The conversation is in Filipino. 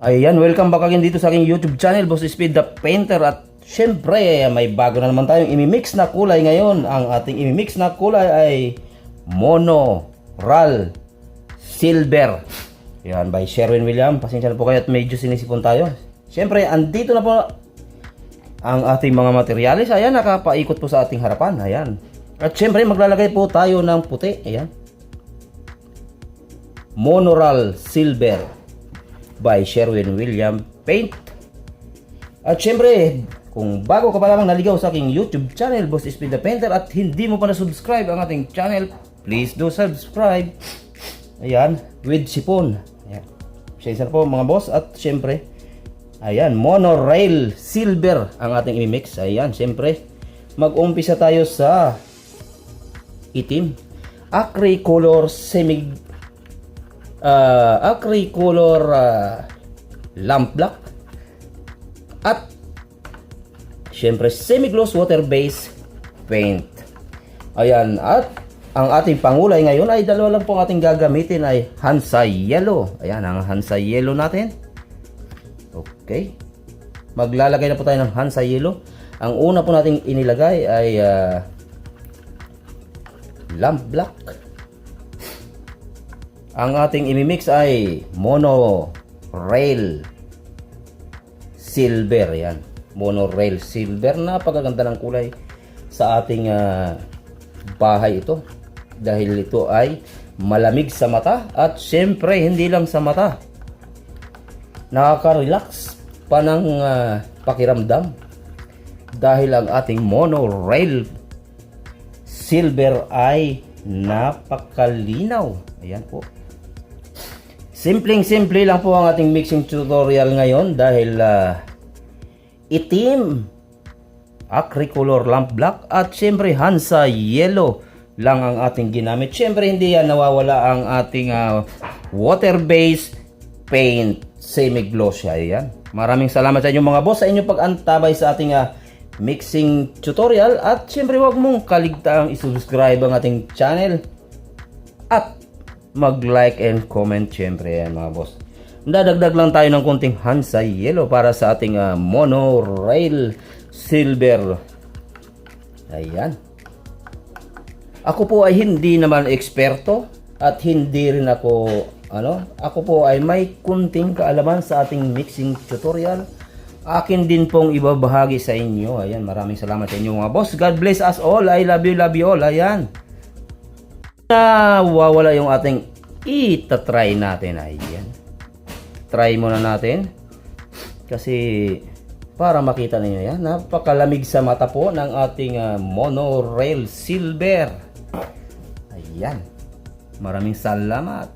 Ayan, welcome back again dito sa aking YouTube channel, bossspeedthepainter. At syempre, may bago na naman tayong imimix na kulay ngayon. Ang ating imimix na kulay ay monorail silver. Yan, by Sherwin Williams. Pasensya na po kayo at medyo sinisipon tayo. Syempre, andito na po ang ating mga materyales. Ayan, nakapaikot po sa ating harapan. Ayan. At syempre, maglalagay po tayo ng puti. Ayan. Monorail silver by Sherwin Williams paint. At syempre, kung bago ka pa lamang naligaw sa aking YouTube channel, bossspeedthepainter, at hindi mo pa na-subscribe ang ating channel, please do subscribe. Ayan, with sipon. Ayan. Pasensya po mga boss. At syempre, ayan, monorail silver ang ating imimix. Ayan, syempre, mag-umpisa tayo sa itim. Acry color lamp black, at syempre semi-gloss water-based paint. Ayan, at ang ating pangulay ngayon ay dalawa lang po ang ating gagamitin, ay Hansa yellow. Ayan, ang Hansa yellow natin. Okay, maglalagay na po tayo ng Hansa yellow. Ang una po nating inilagay ay lamp black. Ang ating imimix ay monorail silver. Yan, monorail silver. Napakaganda ng kulay sa ating bahay ito, dahil ito ay malamig sa mata. At syempre, hindi lang sa mata, nakaka-relax pa ng pakiramdam, dahil ang ating monorail silver ay napakalinaw. Ayan po. Simpleng-simple lang po ang ating mixing tutorial ngayon, dahil itim, acry color lamp black, at syempre Hansa yellow lang ang ating ginamit. Syempre, hindi yan nawawala ang ating water-based paint, semi-gloss. Ayan. Maraming salamat sa inyo mga boss, sa inyong pag-antabay sa ating mixing tutorial. At syempre, huwag mong kaligtaang isubscribe ang ating channel at mag-like and comment. Syempre yan mga boss, dadagdag lang tayo ng konting Hansa yellow para sa ating monorail silver. Ayan. Ako po ay hindi naman eksperto, at hindi rin ako ako po ay may kunting kaalaman sa ating mixing tutorial. Akin din pong ibabahagi sa inyo. Ayan, maraming salamat sa inyo mga boss. God bless us all. I love you all. Ayan. Nawawala yung ating itatry natin. Ayan, try muna natin, kasi para makita niyo yan, napakalamig sa mata po ng ating monorail silver. Ayan, maraming salamat.